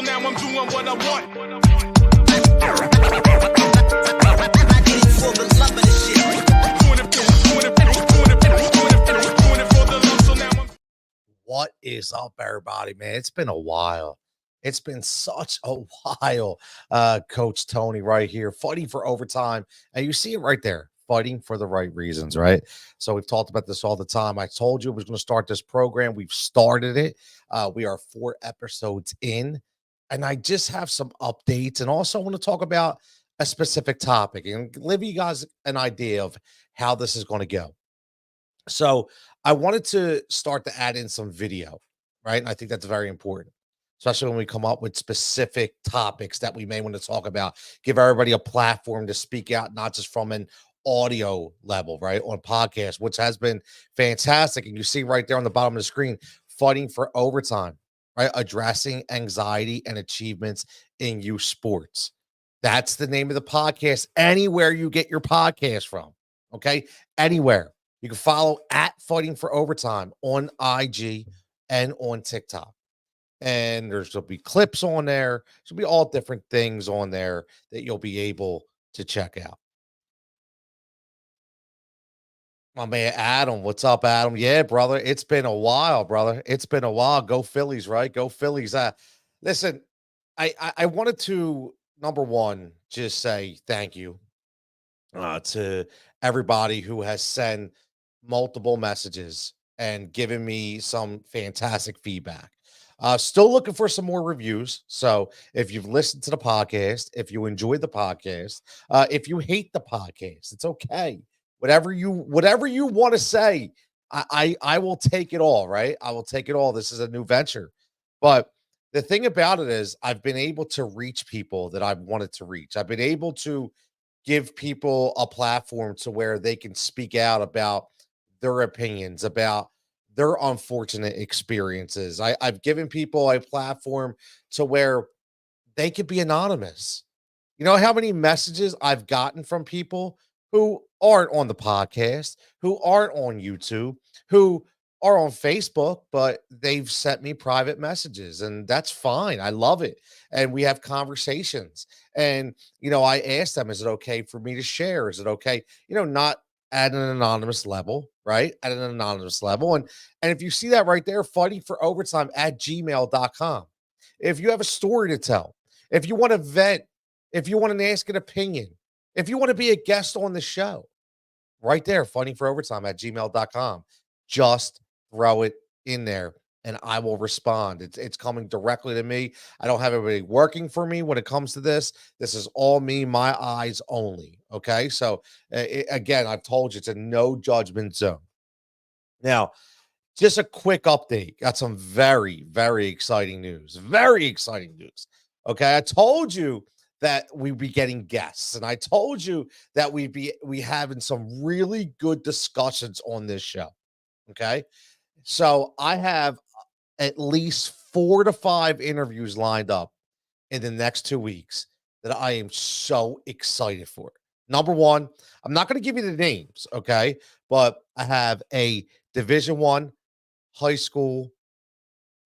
now I'm doing what I want. What is up, everybody, man? It's been a while. It's been such a while. Coach Tony right here, fighting for overtime. And you see it right there, fighting for the right reasons, right? So we've talked about this all the time. I told you I was going to start this program. We've started it. We are 4 episodes in. And I just have some updates. And also want to talk about a specific topic and give you guys an idea of how this is going to go. So I wanted to start to add in some video, right? And I think that's very important, especially when we come up with specific topics that we may want to talk about. Give everybody a platform to speak out, not just from an audio level, right? On podcast, which has been fantastic. And you see right there on the bottom of the screen, fighting for overtime, right? Addressing anxiety and achievements in youth sports. That's the name of the podcast. Anywhere you get your podcast from, okay? Anywhere. You can follow at Fighting for Overtime on IG and on TikTok. And there'll be clips on there. There'll be all different things on there that you'll be able to check out. My man Adam, what's up, Adam? Yeah, brother. It's been a while, brother. It's been a while. Go Phillies, right? Go Phillies. Listen, I wanted to, number one, just say thank you to everybody who has sent multiple messages and given me some fantastic feedback. Still looking for some more reviews. So if you've listened to the podcast, if you enjoyed the podcast, if you hate the podcast, it's okay. Whatever you want to say, I will take it all, right? I will take it all. This is a new venture. But the thing about it is I've been able to reach people that I've wanted to reach. I've been able to give people a platform to where they can speak out about their opinions, about their unfortunate experiences. I've given people a platform to where they could be anonymous. You know how many messages I've gotten from people who aren't on the podcast, who aren't on YouTube, who are on Facebook, but they've sent me private messages, and that's fine. I love it. And we have conversations. And, I ask them, is it okay for me to share? Is it okay? Not at an anonymous level, right? At an anonymous level. And if you see that right there, fighting for overtime at gmail.com. If you have a story to tell, if you want to vent, if you want to ask an opinion, if you want to be a guest on the show, right there, fighting for overtime at gmail.com. Just throw it in there and I will respond. It's coming directly to me. I don't have everybody working for me when it comes to this. This is all me, my eyes only. Okay. So again, I've told you it's a no judgment zone. Now, just a quick update. Got some very, very exciting news. Very exciting news. Okay. I told you that we'd be getting guests, and I told you that we having some really good discussions on this show. Okay. So I have at least 4 to 5 interviews lined up in the next 2 weeks that I am so excited for. Number one, I'm not going to give you the names, okay? But I have a Division 1 high school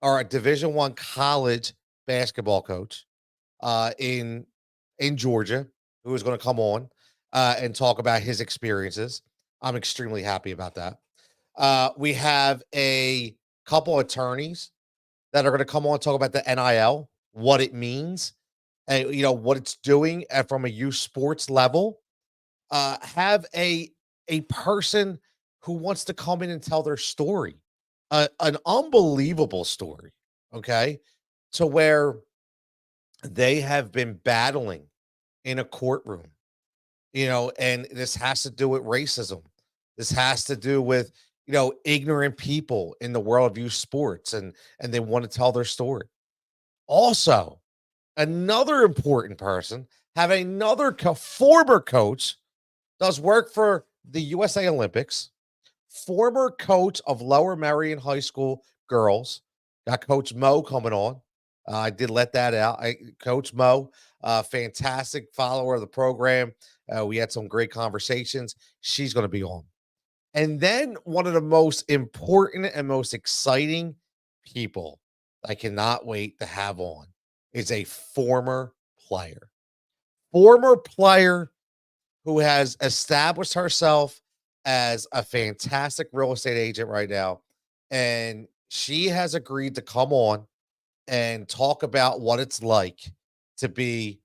or a Division 1 college basketball coach in Georgia who is going to come on and talk about his experiences. I'm extremely happy about that. We have a couple attorneys that are going to come on and talk about the NIL, what it means, and what it's doing from a youth sports level. Have a person who wants to come in and tell their story, an unbelievable story. Okay, to where they have been battling in a courtroom, and this has to do with racism. This has to do with, ignorant people in the world of youth sports, and they want to tell their story. Also, another important person, have another former coach, does work for the USA Olympics, former coach of Lower Merion High School girls. Got Coach Mo coming on. I did let that out. Coach Mo, fantastic follower of the program. We had some great conversations. She's going to be on. And then one of the most important and most exciting people I cannot wait to have on is a former player who has established herself as a fantastic real estate agent right now. And she has agreed to come on and talk about what it's like to be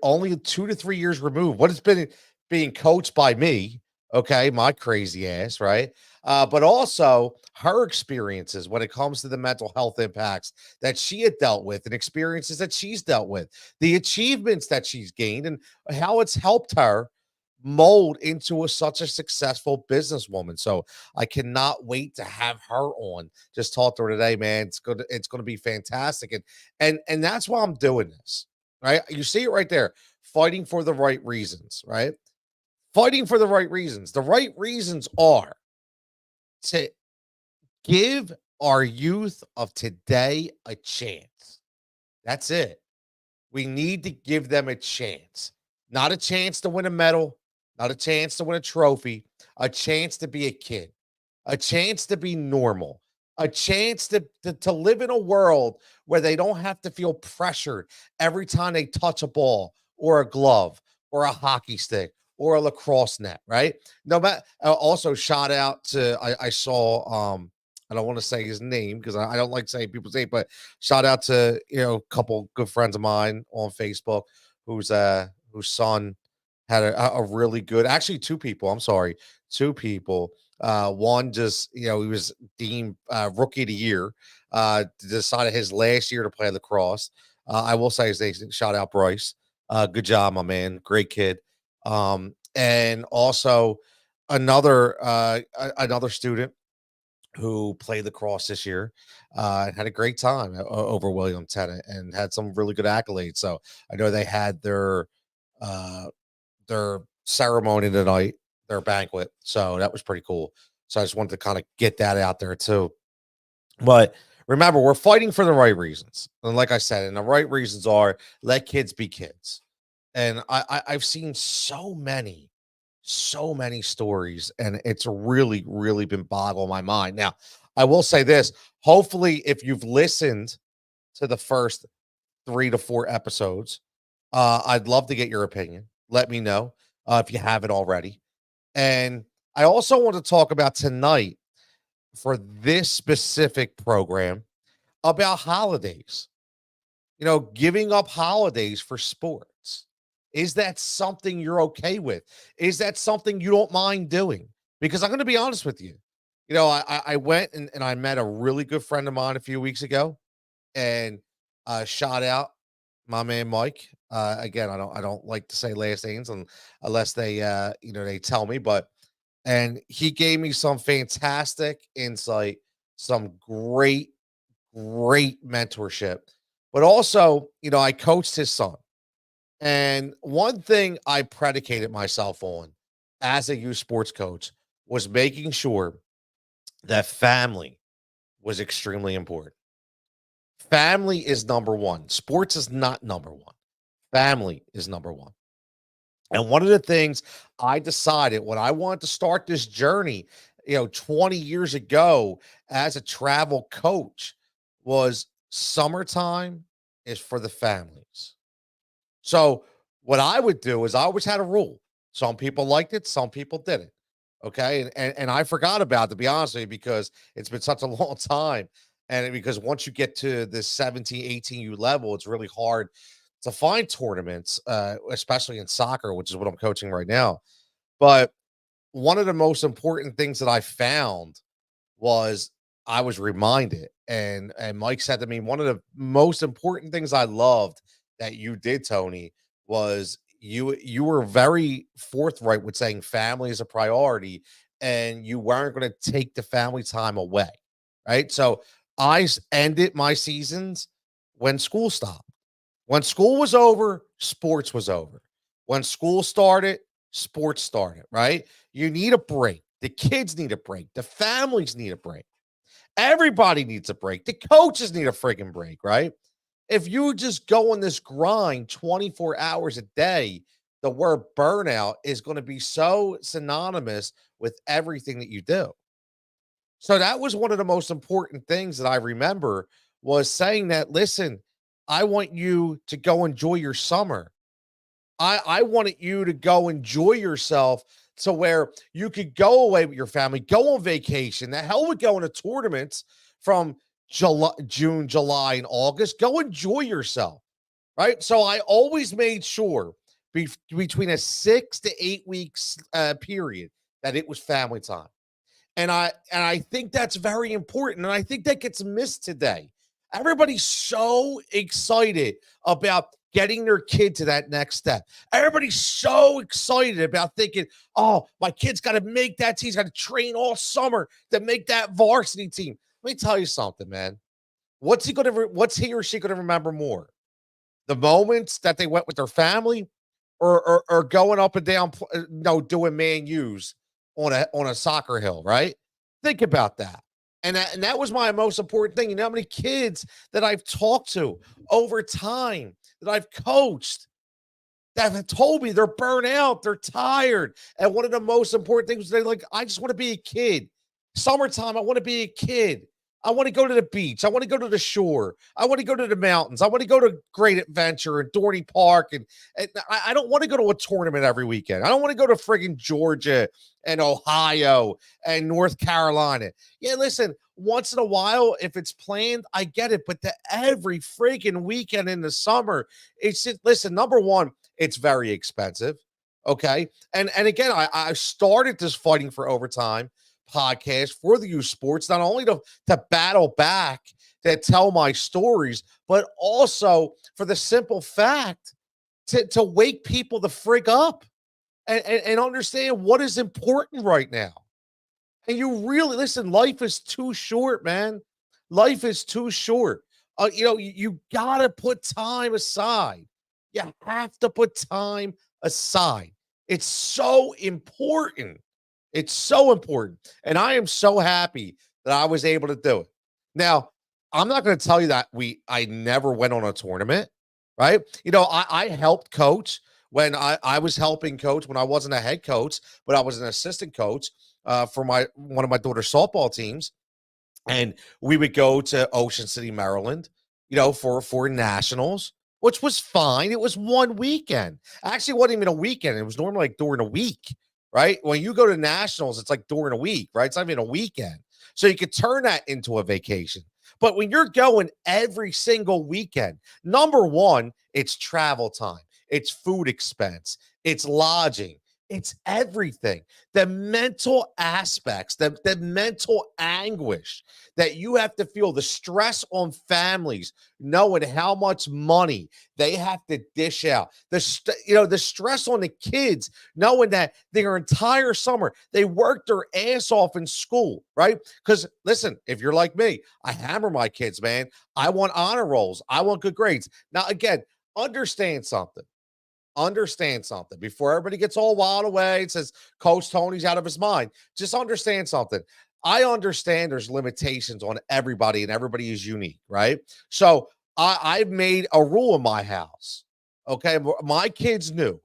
only 2 to 3 years removed. What it's been being coached by me, okay, my crazy ass, right? But also her experiences when it comes to the mental health impacts that she had dealt with and experiences that she's dealt with, the achievements that she's gained, and how it's helped her mold into such a successful businesswoman. So I cannot wait to have her on. Just talk to her today, man. It's gonna be fantastic. And that's why I'm doing this, right? You see it right there, fighting for the right reasons, right? Fighting for the right reasons. The right reasons are to give our youth of today a chance. That's it. We need to give them a chance. Not a chance to win a medal, not a chance to win a trophy, a chance to be a kid, a chance to be normal, a chance to live in a world where they don't have to feel pressured every time they touch a ball or a glove or a hockey stick or a lacrosse net, right? No matter. Also, shout out to I saw I don't want to say his name because I don't like saying people's name, but shout out to a couple good friends of mine on Facebook whose son had a really good, actually two people. I'm sorry, two people. One just he was deemed rookie of the year. Decided his last year to play lacrosse. I will say his name. Shout out Bryce. Good job, my man. Great kid. And also another student who played lacrosse this year, had a great time over William Tennant and had some really good accolades. So I know they had uh, their ceremony tonight, their banquet. So that was pretty cool. So I just wanted to kind of get that out there too. But remember, we're fighting for the right reasons. And like I said, and the right reasons are let kids be kids. And I've seen so many stories, and it's really, really been boggling my mind. Now, I will say this: hopefully, if you've listened to the first 3 to 4 episodes, I'd love to get your opinion. Let me know if you haven't already. And I also want to talk about tonight for this specific program about holidays. Giving up holidays for sports. Is that something you're okay with? Is that something you don't mind doing? Because I'm going to be honest with you. I went and I met a really good friend of mine a few weeks ago, and shout out my man Mike. Again, I don't like to say last names unless they tell me, but and he gave me some fantastic insight, some great mentorship. But also, I coached his son. And one thing I predicated myself on as a youth sports coach was making sure that family was extremely important. Family is number one. Sports is not number one. Family is number one. And one of the things I decided when I wanted to start this journey, 20 years ago as a travel coach was summertime is for the families. So what I would do is I always had a rule. Some people liked it, some people didn't. Okay. And I forgot about it, to be honest with you, because it's been such a long time. And because once you get to this 17, 18U level, it's really hard to find tournaments, especially in soccer, which is what I'm coaching right now. But one of the most important things that I found was I was reminded, and Mike said to me, one of the most important things I loved that you did, Tony, was you were very forthright with saying family is a priority, and you weren't going to take the family time away, right? So ended my seasons when school stopped. When school was over, sports was over. When school started, sports started, right? You need a break. The kids need a break. The families need a break. Everybody needs a break. The coaches need a freaking break, right? If you just go on this grind 24 hours a day, the word burnout is going to be so synonymous with everything that you do. So that was one of the most important things that I remember was saying that, listen, I want you to go enjoy your summer. I wanted you to go enjoy yourself to where you could go away with your family, go on vacation. The hell with going to tournaments from July, June, July, and August. Go enjoy yourself, right? So I always made sure between a 6 to 8 weeks period that it was family time. And I think that's very important. And I think that gets missed today. Everybody's so excited about getting their kid to that next step. Everybody's so excited about thinking, oh, my kid's got to make that team. He's got to train all summer to make that varsity team. Let me tell you something, man. What's he or she gonna remember more? The moments that they went with their family or going up and down, doing man U's on a soccer hill, right? Think about that. And that was my most important thing. You know how many kids that I've talked to over time that I've coached that have told me they're burnt out, they're tired. And one of the most important things is they're like, I just want to be a kid. Summertime, I want to be a kid. I want to go to the beach. I want to go to the shore. I want to go to the mountains. I want to go to Great Adventure and Dorney Park. And I don't want to go to a tournament every weekend. I don't want to go to friggin' Georgia and Ohio and North Carolina. Yeah, listen, once in a while, if it's planned, I get it. But every friggin' weekend in the summer, it's just, listen, number one, it's very expensive. Okay. And again, I started this Fighting for Overtime podcast for the youth sports, not only to battle back, to tell my stories, but also for the simple fact to wake people the frig up and understand what is important right now. And you really listen, life is too short, man. Life is too short. You gotta put time aside. You have to put time aside. It's so important. It's so important. And I am so happy that I was able to do it. Now, I'm not going to tell you that I never went on a tournament, right? I helped coach when I was helping coach when I wasn't a head coach, but I was an assistant coach for one of my daughter's softball teams. And we would go to Ocean City, Maryland, for nationals, which was fine. It was one weekend. Actually, it wasn't even a weekend. It was normally like during a week, right? When you go to nationals, it's like during a week, right? It's not even a weekend. So you could turn that into a vacation. But when you're going every single weekend, number one, it's travel time, it's food expense, it's lodging, it's everything. The mental aspects, the mental anguish that you have to feel, the stress on families, knowing how much money they have to dish out, the stress on the kids, knowing that their entire summer they work their ass off in school, right? Because listen, if you're like me, I hammer my kids, man. I want honor rolls, I want good grades. Now, again, understand something. Understand something before everybody gets all wild away and says Coach Tony's out of his mind. Just understand something. I understand there's limitations on everybody and everybody is unique, right? So I've made a rule in my house. Okay. My kids knew,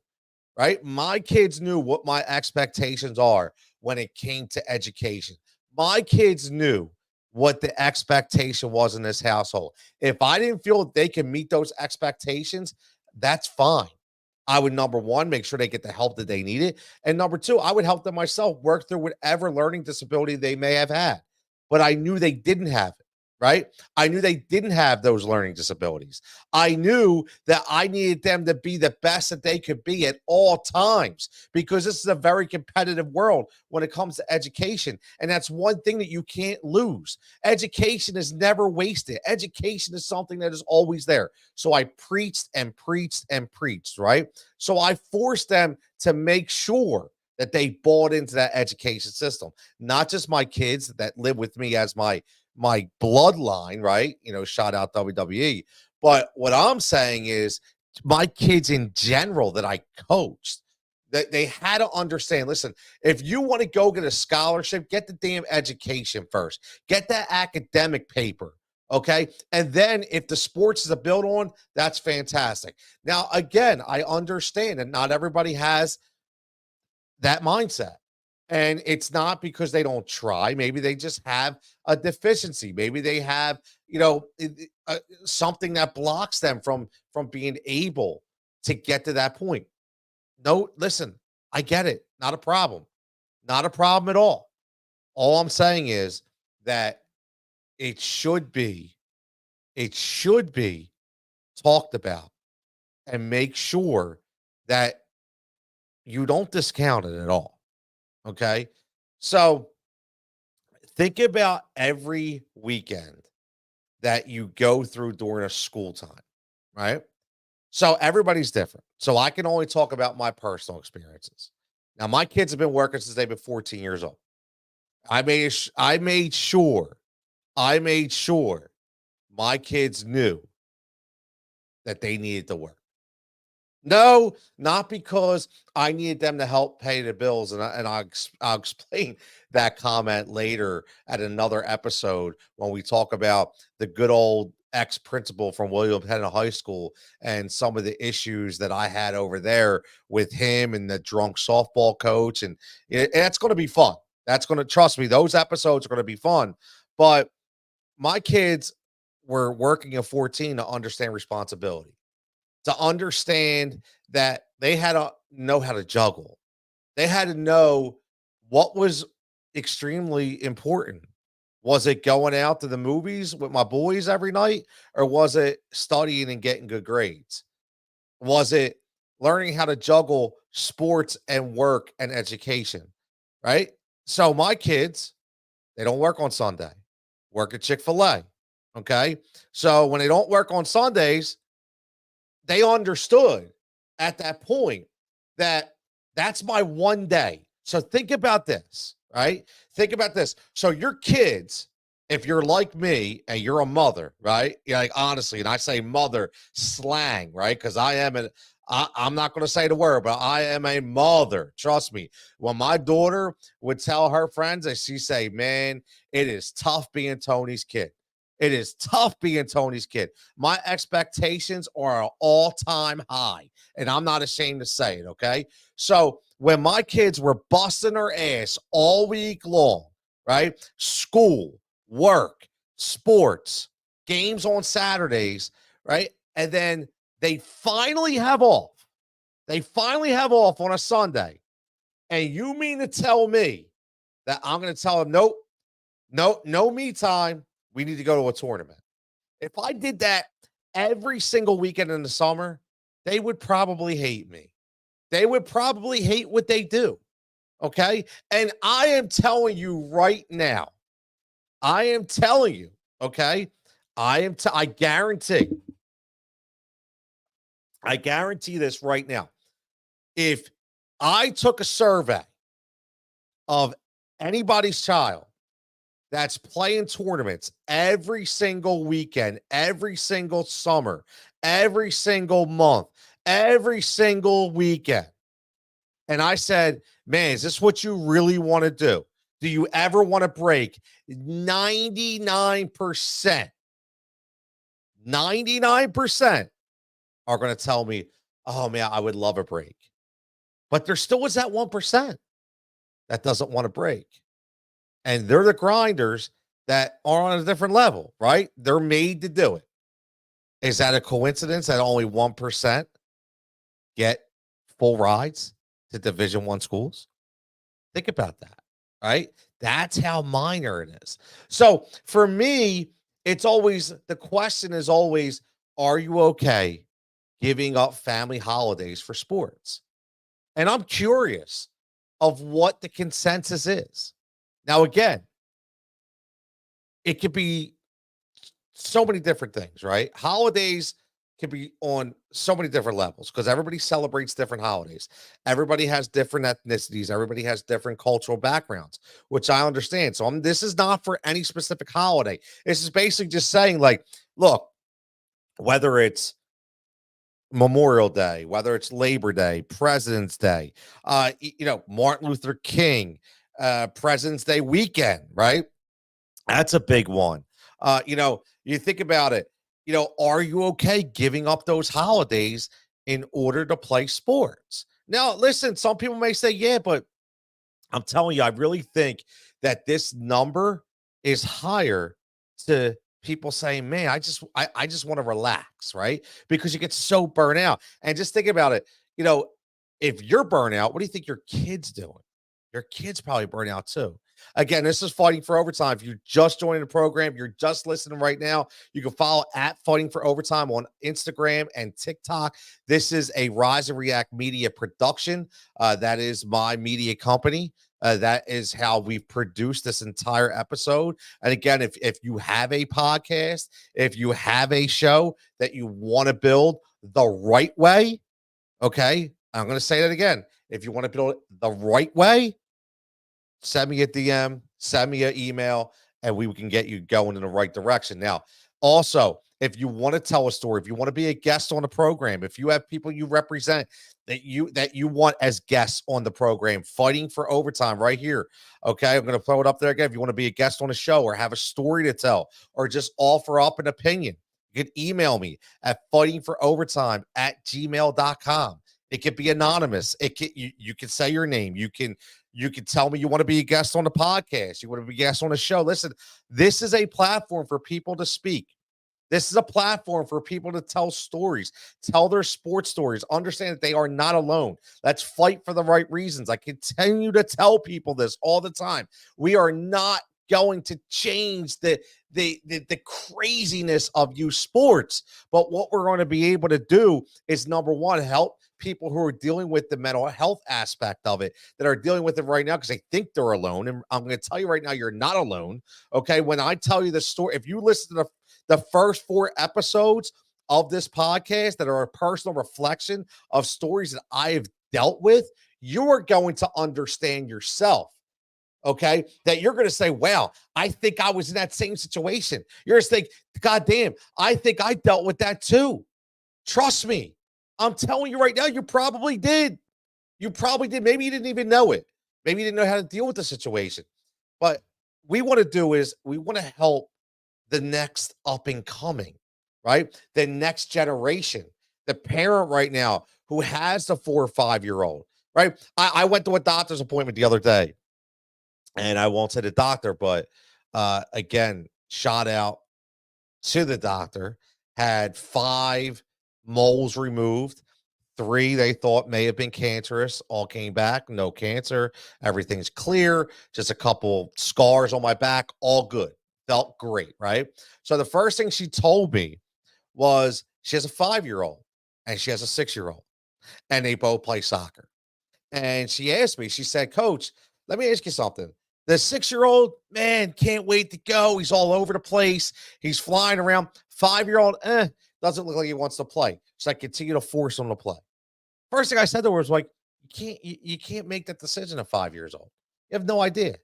right? My kids knew what my expectations are when it came to education. My kids knew what the expectation was in this household. If I didn't feel they can meet those expectations, that's fine. I would, number one, make sure they get the help that they needed. And number two, I would help them myself work through whatever learning disability they may have had. But I knew they didn't have it, right? I knew they didn't have those learning disabilities. I knew that I needed them to be the best that they could be at all times because this is a very competitive world when it comes to education. And that's one thing that you can't lose. Education is never wasted. Education is something that is always there. So I preached and preached and preached, right? So I forced them to make sure that they bought into that education system, not just my kids that live with me as my bloodline, right? Shout out WWE. But what I'm saying is my kids in general that I coached, that they had to understand, listen, if you want to go get a scholarship, get the damn education first. Get that academic paper. Okay. And then if the sports is a build on, that's fantastic. Now, again, I understand that not everybody has that mindset. And it's not because they don't try. Maybe they just have a deficiency. Maybe they have, something that blocks them from being able to get to that point. No, listen, I get it. Not a problem. Not a problem at all. All I'm saying is that it should be, it should be talked about, and make sure that you don't discount it at all. Okay. So think about every weekend that you go through during a school time, right? So everybody's different. So I can only talk about my personal experiences. Now, my kids have been working since they've been 14 years old. I made sure my kids knew that they needed to work. No, not because I needed them to help pay the bills, and I'll explain that comment later at another episode when we talk about the good old ex-principal from William Penn High School and some of the issues that I had over there with him and the drunk softball coach, and that's going to be fun. That's going to, trust me, those episodes are going to be fun. But my kids were working at 14 to understand responsibility, to understand that they had to know how to juggle. They had to know what was extremely important. Was it going out to the movies with my boys every night, or was it studying and getting good grades? Was it learning how to juggle sports and work and education? Right. So my kids, they don't work on Sunday, work at Chick-fil-A. Okay. So when they don't work on Sundays, they understood at that point that that's my one day. So think about this, right? Think about this. So your kids, if you're like me and you're a mother, right? Yeah, like honestly, and I say mother slang, right? Because I'm not going to say the word, but I am a mother. Trust me. When my daughter would tell her friends, and she say, "Man, it is tough being Tony's kid. It is tough being Tony's kid. My expectations are an all-time high, and I'm not ashamed to say it, okay?" So when my kids were busting their ass all week long, right? School, work, sports, games on Saturdays, right? And then they finally have off. They finally have off on a Sunday. And you mean to tell me that I'm going to tell them, nope, no me time. We need to go to a tournament. If I did that every single weekend in the summer, they would probably hate me. They would probably hate what they do. Okay. And I am telling you right now, I am telling you, okay, I guarantee this right now. If I took a survey of anybody's child that's playing tournaments every single weekend, every single summer, every single month, every single weekend, and I said, "Man, is this what you really want to do? Do you ever want to break?" 99%, 99% are going to tell me, "Oh man, I would love a break." But there still is that 1% that doesn't want to break. And they're the grinders that are on a different level, right? They're made to do it. Is that a coincidence that only 1% get full rides to Division One schools? Think about that, right? That's how minor it is. So for me, it's always, the question is always, are you okay giving up family holidays for sports? And I'm curious of what the consensus is. Now, again, it could be so many different things, right? Holidays can be on so many different levels because everybody celebrates different holidays. Everybody has different ethnicities. Everybody has different cultural backgrounds, which I understand. So this is not for any specific holiday. This is basically just saying, like, look, whether it's Memorial Day, whether it's Labor Day, President's Day, Martin Luther King, President's Day weekend, right? That's a big one. You think about it, are you okay giving up those holidays in order to play sports? Now, listen, some people may say, yeah, but I'm telling you, I really think that this number is higher to people saying, "Man, I just want to relax," right? Because you get so burnt out. And just think about it, you know, if you're burnt out, what do you think your kids doing? Your kids probably burn out too. Again, this is Fighting for Overtime. If you're just joining the program, you're just listening right now, you can follow at Fighting for Overtime on Instagram and TikTok. This is a Rise and React Media production. That is my media company. That is how we've produced this entire episode. And again, if you have a podcast, if you have a show that you want to build the right way, okay, I'm going to say that again. If you want to build it the right way, send me a DM, send me an email, and we can get you going in the right direction. Now, also, if you want to tell a story, if you want to be a guest on the program, if you have people you represent that you want as guests on the program, Fighting for Overtime right here. Okay, I'm going to throw it up there again. If you want to be a guest on a show or have a story to tell or just offer up an opinion, you can email me at fightingforovertime@gmail.com. It could be anonymous. You can say your name. You can tell me you want to be a guest on the podcast. You want to be a guest on a show. Listen, this is a platform for people to speak. This is a platform for people to tell stories, tell their sports stories, understand that they are not alone. Let's fight for the right reasons. I continue to tell people this all the time. We are not going to change the craziness of youth sports, but what we're going to be able to do is, number one, help people who are dealing with the mental health aspect of it, that are dealing with it right now because they think they're alone. And I'm going to tell you right now, you're not alone. Okay. When I tell you the story, if you listen to the first 4 episodes of this podcast that are a personal reflection of stories that I have dealt with, you are going to understand yourself. Okay, that you're going to say, wow, I think I was in that same situation. You're going to think, God damn, I think I dealt with that too. Trust me. I'm telling you right now, you probably did. You probably did. Maybe you didn't even know it. Maybe you didn't know how to deal with the situation. But we want to do is we want to help the next up and coming, right? The next generation, the parent right now who has the 4 or 5-year-old, right? I went to a doctor's appointment the other day, and I won't say the doctor, but again, shout out to the doctor, had 5 moles removed. 3 they thought may have been cancerous, all came back, no cancer, everything's clear, just a couple scars on my back, all good. Felt great, right? So the first thing she told me was she has a 5-year-old and she has a 6-year-old, and they both play soccer. And she asked me, she said, Coach, let me ask you something. The 6-year-old, man, can't wait to go. He's all over the place. He's flying around. 5-year-old, doesn't look like he wants to play. So I continue to force him to play. First thing I said to her was like, you can't make that decision at 5 years old. You have no idea.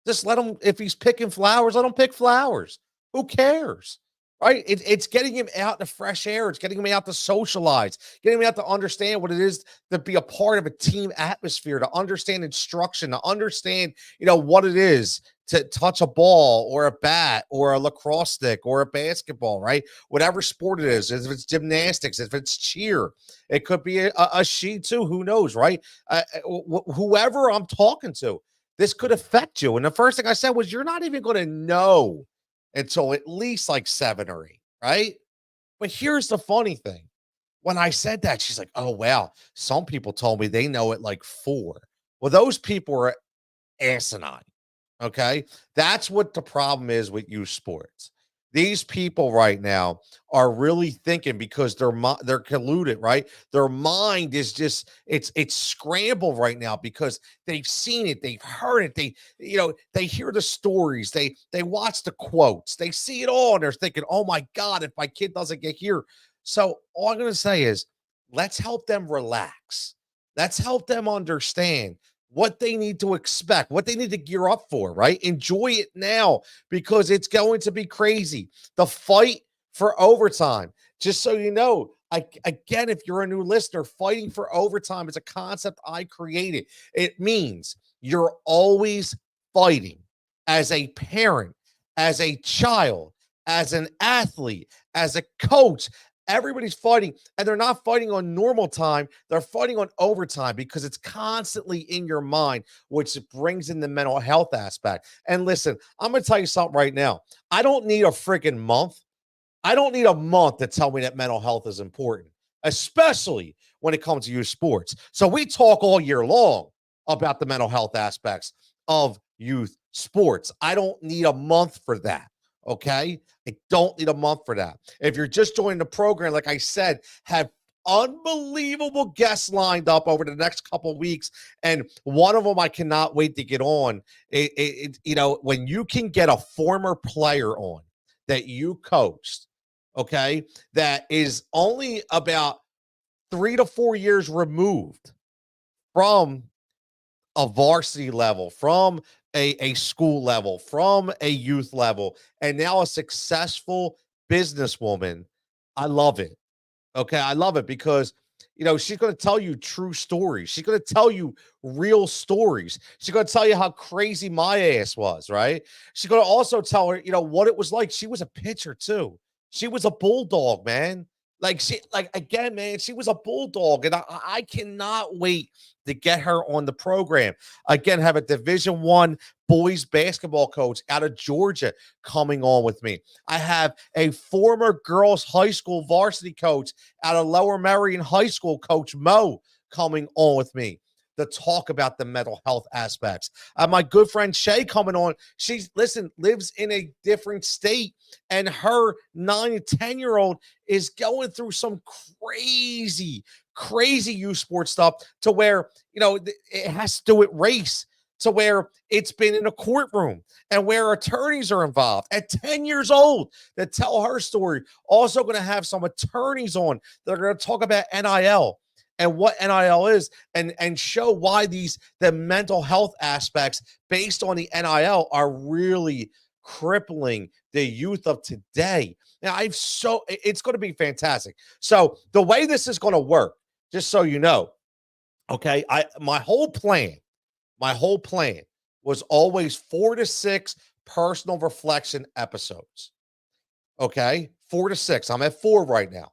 Just let him, if he's picking flowers, let him pick flowers. Who cares? Right? It's getting him out in the fresh air. It's getting him out to socialize, getting him out to understand what it is to be a part of a team atmosphere, to understand instruction, to understand, what it is to touch a ball or a bat or a lacrosse stick or a basketball, right? Whatever sport it is, if it's gymnastics, if it's cheer, it could be a she too. Who knows, right? Whoever I'm talking to, this could affect you. And the first thing I said was, you're not even going to know until at least like 7 or 8, right? But here's the funny thing. When I said that, she's like, oh, wow. Some people told me they know it like 4. Well, those people are asinine. Okay. That's what the problem is with youth sports. These people right now are really thinking because they're colluded, right? Their mind is just it's scrambled right now because they've seen it, they've heard it, they hear the stories, they watch the quotes, they see it all, and they're thinking, oh my God, if my kid doesn't get here. So all I'm gonna say is let's help them relax. Let's help them understand what they need to expect, what they need to gear up for, right? Enjoy it now because it's going to be crazy. The fight for overtime. Just so you know, again, if you're a new listener, fighting for overtime is a concept I created. It means you're always fighting as a parent, as a child, as an athlete, as a coach, Everybody's fighting, and they're not fighting on normal time. They're fighting on overtime because it's constantly in your mind, which brings in the mental health aspect. And listen, I'm going to tell you something right now. I don't need a freaking month. I don't need a month to tell me that mental health is important, especially when it comes to youth sports. So we talk all year long about the mental health aspects of youth sports. I don't need a month for that. Okay. I don't need a month for that. If you're just joining the program, like I said, have unbelievable guests lined up over the next couple weeks. And one of them I cannot wait to get on. When you can get a former player on that you coached, okay, that is only about 3 to 4 years removed from a varsity level, from a school level, from a youth level, and now a successful businesswoman. I love it. Okay. I love it because, she's going to tell you true stories. She's going to tell you real stories. She's going to tell you how crazy my ass was, right? She's going to also tell her, what it was like. She was a pitcher too. She was a bulldog, man. Again, man, she was a bulldog, and I cannot wait to get her on the program. Again, have a Division I boys basketball coach out of Georgia coming on with me. I have a former girls high school varsity coach out of Lower Merion High School, Coach Mo, coming on with me to talk about the mental health aspects. My good friend Shay coming on. She lives in a different state, and her 9 to 10-year-old is going through some crazy youth sports stuff to where, it has to do with race, to where it's been in a courtroom and where attorneys are involved at 10 years old that tell her story. Also going to have some attorneys on that are going to talk about NIL and what NIL is, and show why the mental health aspects based on the NIL are really crippling the youth of today. Now, it's going to be fantastic. So the way this is going to work, just so you know, okay, my whole plan was always 4 to 6 personal reflection episodes. Okay, 4 to 6. I'm at 4 right now.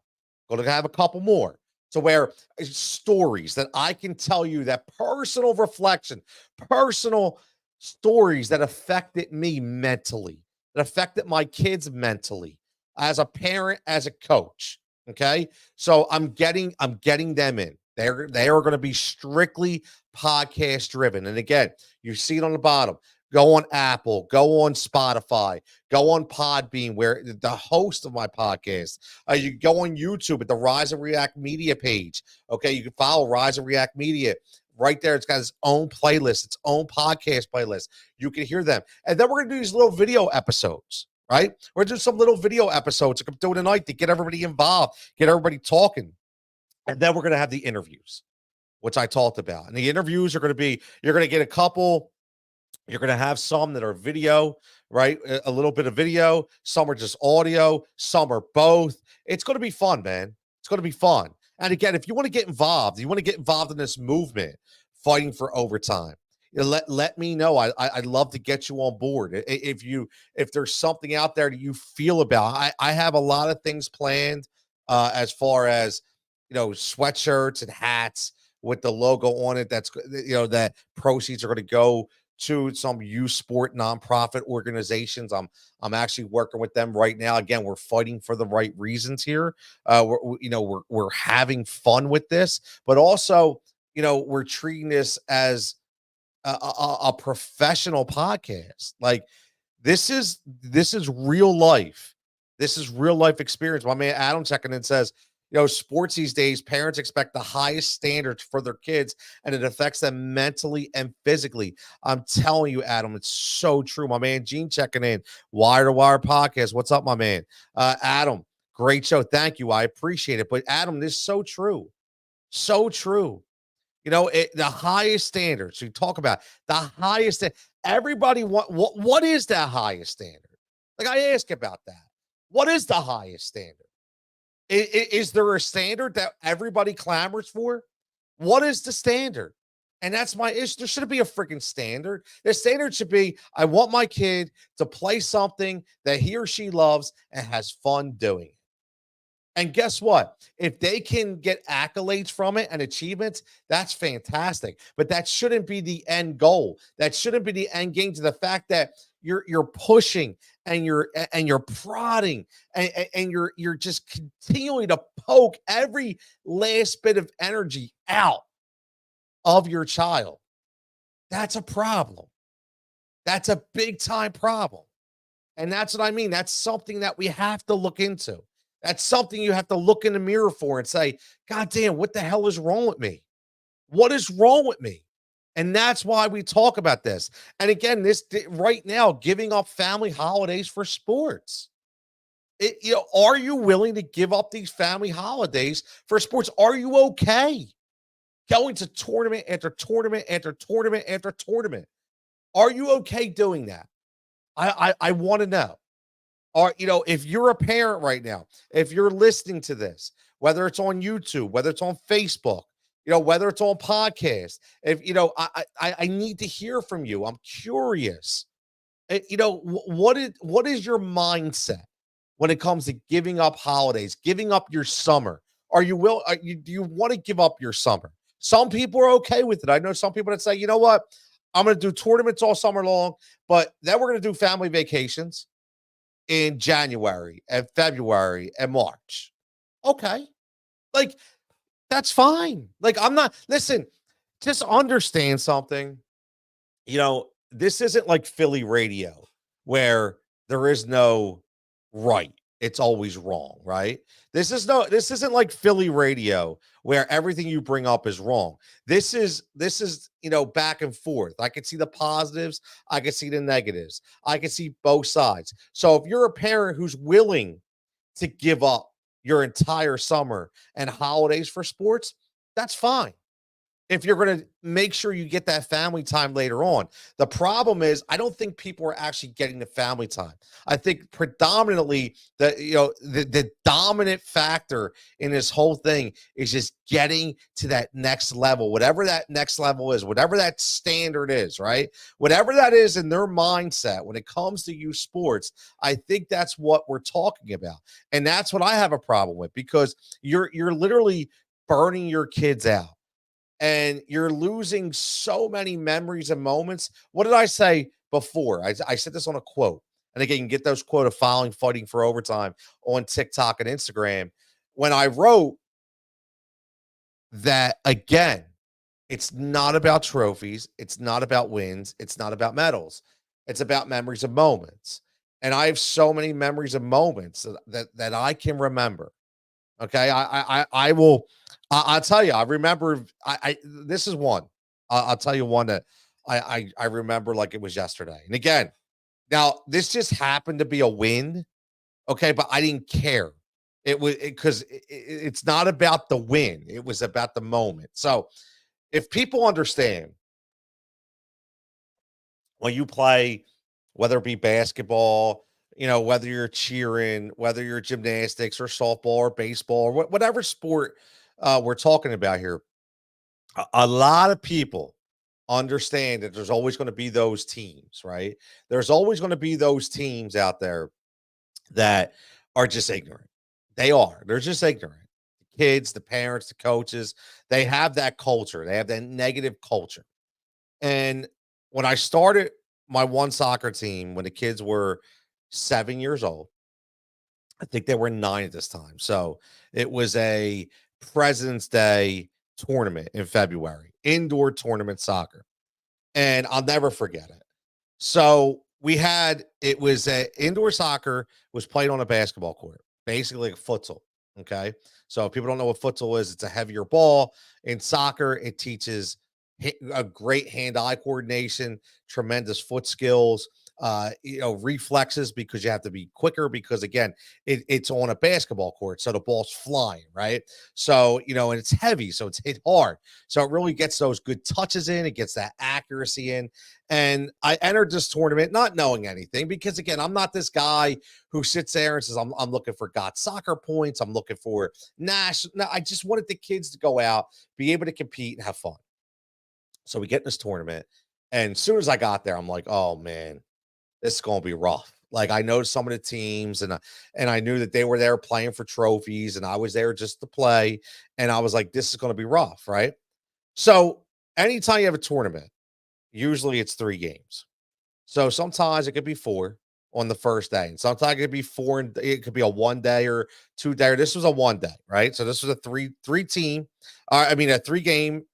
Going to have a couple more. So where stories that I can tell you, that personal reflection, personal stories that affected me mentally, that affected my kids mentally, as a parent, as a coach. Okay. So I'm getting them in. They are going to be strictly podcast driven. And again, you see it on the bottom. Go on Apple, go on Spotify, go on Podbean, where the host of my podcast. You go on YouTube at the Rise and React Media page. Okay, you can follow Rise and React Media. Right there, it's got its own playlist, its own podcast playlist. You can hear them. And then we're going to do these little video episodes, right? We're going to do some little video episodes like I'm doing tonight to get everybody involved, get everybody talking. And then we're going to have the interviews, which I talked about. And the interviews are going to be, you're going to get a couple. You're going to have some that are video, right? A little bit of video. Some are just audio. Some are both. It's going to be fun, man. It's going to be fun. And again, if you want to get involved, you want to get involved in this movement, fighting for overtime, let me know. I'd love to get you on board. If there's something out there that you feel about, I have a lot of things planned as far as, sweatshirts and hats with the logo on it. That's, that proceeds are going to go to some youth sport nonprofit organizations. I'm actually working with them right now. Again, we're fighting for the right reasons here. We're having fun with this, but also, we're treating this as a professional podcast. Like this is real life. This is real life experience. My man Adam checking in says, sports these days, parents expect the highest standards for their kids, and it affects them mentally and physically. I'm telling you, Adam, it's so true. My man Gene checking in, Wire to Wire podcast. What's up, my man? Adam, great show. Thank you. I appreciate it. But Adam, this is so true. So true. The highest standards. We talk about the highest. Everybody what is that highest standard? Like I ask about that. What is the highest standard? Is there a standard that everybody clamors for? What is the standard? And that's my issue. There shouldn't be a freaking standard. The standard should be, I want my kid to play something that he or she loves and has fun doing. And guess what? If they can get accolades from it and achievements, that's fantastic. But that shouldn't be the end goal. That shouldn't be the end game to the fact that you're pushing and you're prodding and you're just continuing to poke every last bit of energy out of your child. That's a problem. That's a big time problem. And that's what I mean. That's something that we have to look into. That's something you have to look in the mirror for and say, God damn, what the hell is wrong with me? What is wrong with me? And that's why we talk about this. And again, right now, giving up family holidays for sports. Are you willing to give up these family holidays for sports? Are you okay going to tournament after tournament after tournament after tournament? Are you okay doing that? I want to know. Or, if you're a parent right now, if you're listening to this, whether it's on YouTube, whether it's on Facebook, whether it's on podcast, if I need to hear from you. I'm curious. What is your mindset when it comes to giving up holidays, giving up your summer? Do you want to give up your summer? Some people are okay with it. I know some people that say, you know what? I'm going to do tournaments all summer long, but then we're going to do family vacations in January and February and March. Okay. Like, that's fine. Like, listen, just understand something. This isn't like Philly radio where there is no right. It's always wrong, right? This isn't like Philly radio where everything you bring up is wrong. This is back and forth. I can see the positives, I can see the negatives. I can see both sides. So if you're a parent who's willing to give up your entire summer and holidays for sports, that's fine. If you're going to make sure you get that family time later on. The problem is, I don't think people are actually getting the family time. I think predominantly the dominant factor in this whole thing is just getting to that next level, whatever that next level is, whatever that standard is, right? Whatever that is in their mindset when it comes to youth sports, I think that's what we're talking about. And that's what I have a problem with, because you're literally burning your kids out. And you're losing so many memories and moments. What did I say before? I said this on a quote. And again, you can get those quote of following Fighting for Overtime on TikTok and Instagram. When I wrote that, again, it's not about trophies. It's not about wins. It's not about medals. It's about memories of moments. And I have so many memories of moments that I can remember. Okay. I will. I'll tell you, I remember. This is one. I'll tell you one that I remember like it was yesterday. And again, now this just happened to be a win, okay, but I didn't care. It was because it's not about the win; it was about the moment. So, if people understand when you play, whether it be basketball, whether you're cheering, whether you're gymnastics or softball or baseball or whatever sport we're talking about here, a lot of people understand that there's always going to be those teams, right? There's always going to be those teams out there that are just ignorant. They are. They're just ignorant. The kids, the parents, the coaches, they have that culture. They have that negative culture. And when I started my one soccer team, when the kids were 7 years old, I think they were 9 at this time. So it was a President's Day tournament in February, indoor tournament soccer. And I'll never forget it. So it was a indoor soccer was played on a basketball court, basically like a futsal. Okay. So if people don't know what futsal is, it's a heavier ball. In soccer, it teaches a great hand-eye coordination, tremendous foot skills, reflexes, because you have to be quicker, because again, it's on a basketball court, so the ball's flying, right? So and it's heavy, so it's hit hard, so it really gets those good touches in, it gets that accuracy in. And I entered this tournament not knowing anything, because again, I'm not this guy who sits there and says I'm looking for got soccer points, I'm looking for national. No, I just wanted the kids to go out, be able to compete and have fun. So we get in this tournament, and as soon as I got there, I'm like, oh man, this is gonna be rough. Like I know some of the teams, and I knew that they were there playing for trophies, and I was there just to play. And I was like, this is going to be rough, right? So anytime you have a tournament, usually it's 3 games. So sometimes it could be 4 on the first day, and sometimes it could be 4, and it could be a 1 day or 2 day. This was a 1 day, right? So this was a three team, I mean a 3 game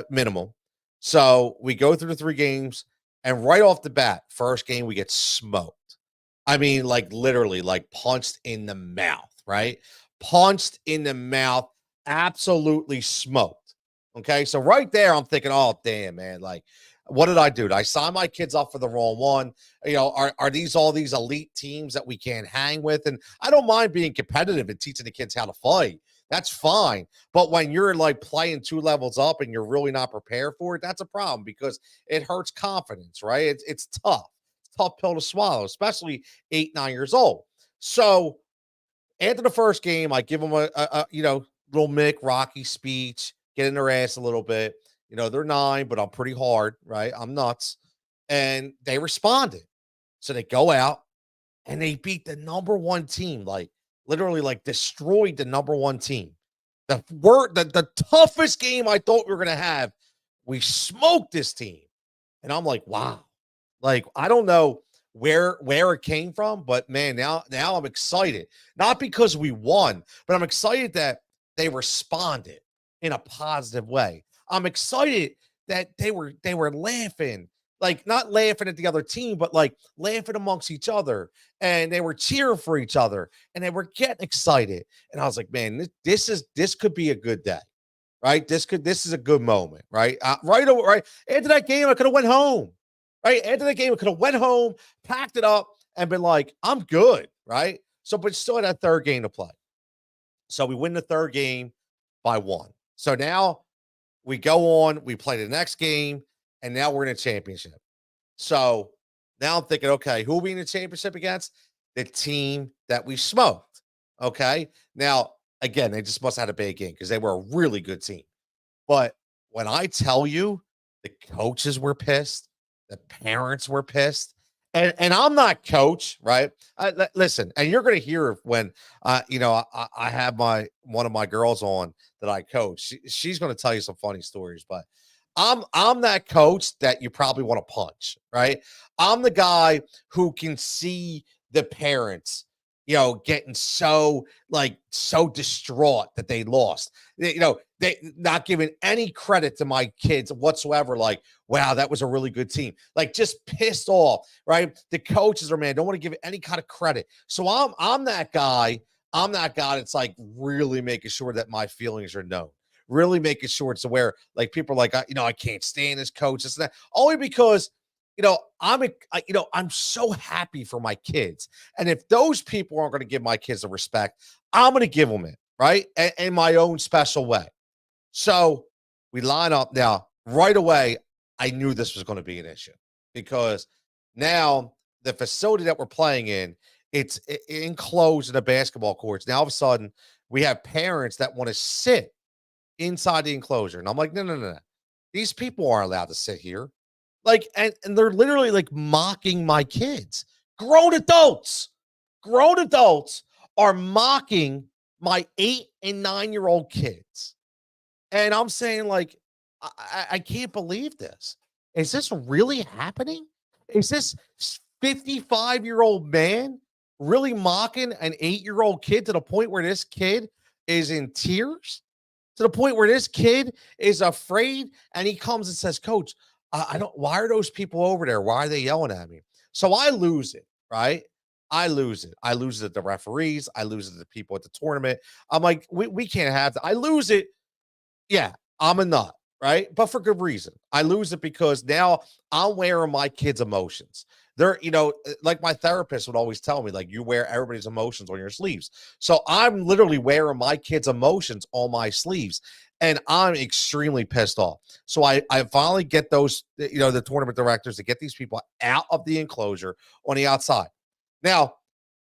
minimum. So we go through the 3 games, and right off the bat, first game we get smoked. I mean, like literally, like punched in the mouth, right? Punched in the mouth, absolutely smoked. Okay, so right there, I'm thinking, oh damn, man, like what did I do? Did I sign my kids up for the wrong one? You know, are these all these elite teams that we can't hang with? And I don't mind being competitive and teaching the kids how to fight. That's fine. But when you're like playing 2 levels up and you're really not prepared for it, that's a problem because it hurts confidence, right? It's tough. It's a tough pill to swallow, especially 8, 9 years old. So after the first game, I give them a little Mick Rocky speech, get in their ass a little bit. You know, they're 9, but I'm pretty hard, right? I'm nuts. And they responded. So they go out and they beat the number 1 team, like literally like destroyed the number 1 team. The toughest game I thought we were gonna have. We smoked this team. And I'm like, wow. Like, I don't know where it came from, but man, now I'm excited. Not because we won, but I'm excited that they responded in a positive way. I'm excited that they were laughing, like not laughing at the other team, but like laughing amongst each other, and they were cheering for each other, and they were getting excited. And I was like, man, this could be a good day, right? This is a good moment, right? Right after that game, I could have went home. Right after that game, I could have went home, packed it up, and been like, I'm good, right? So, but still had that third game to play. So we win the third game by 1. So now we go on, we play the next game, and now we're in a championship. So now I'm thinking, okay, who are we in the championship against? The team that we smoked. Okay. Now, again, they just must have had a bad game because they were a really good team. But when I tell you the coaches were pissed, the parents were pissed, and I'm not coach, right? Listen, and you're going to hear when I have my one of my girls on that I coach. She's going to tell you some funny stories, but I'm that coach that you probably want to punch, right? I'm the guy who can see the parents, getting so distraught that they lost. They not giving any credit to my kids whatsoever. Like, wow, that was a really good team. Like, just pissed off, right? The coaches are, man, don't want to give any kind of credit. So I'm that guy. I'm that guy that's like really making sure that my feelings are known. Really making sure it's aware. Like people are like, I can't stand this coach. This and that. Only because I'm so happy for my kids. And if those people aren't going to give my kids the respect, I'm going to give them it, right? In my own special way. So we line up now right away. I knew this was going to be an issue because now the facility that we're playing in, it's enclosed in the basketball courts. Now all of a sudden we have parents that want to sit inside the enclosure. And I'm like, no, no, no, no. These people aren't allowed to sit here. Like, and they're literally like mocking my kids. Grown adults are mocking my 8 and 9-year-old kids. And I'm saying, like, I can't believe this. Is this really happening? Is this 55-year-old man really mocking an 8-year-old kid to the point where this kid is in tears? To the point where this kid is afraid and he comes and says, Coach, I don't, why are those people over there? Why are they yelling at me? So I lose it, right? I lose it. I lose it at the referees. I lose it to the people at the tournament. I'm like, we can't have that. I lose it. Yeah, I'm a nut, right? But for good reason. I lose it because now I'm wearing my kids' emotions. They're, like my therapist would always tell me, like, you wear everybody's emotions on your sleeves. So I'm literally wearing my kids' emotions on my sleeves. And I'm extremely pissed off. So I finally get those, the tournament directors to get these people out of the enclosure on the outside. Now,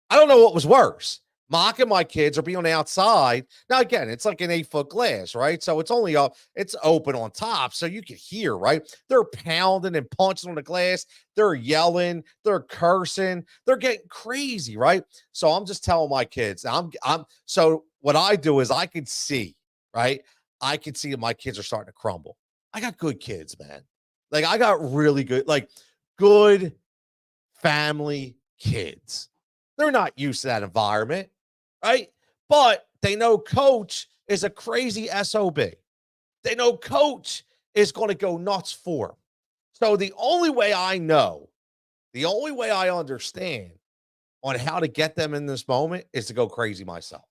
I don't know what was worse. mocking my kids or being outside. Now, again, it's like an 8-foot glass, right? So it's only up, it's open on top. So you can hear, right? They're pounding and punching on the glass. They're yelling, they're cursing, they're getting crazy, right? So I'm just telling my kids, so what I do is I can see, right? I can see that my kids are starting to crumble. I got good kids, man. Like I got really good, like good family kids. They're not used to that environment, right? But they know coach is a crazy SOB. They know coach is going to go nuts for them. So the only way I know, the only way I understand on how to get them in this moment is to go crazy myself.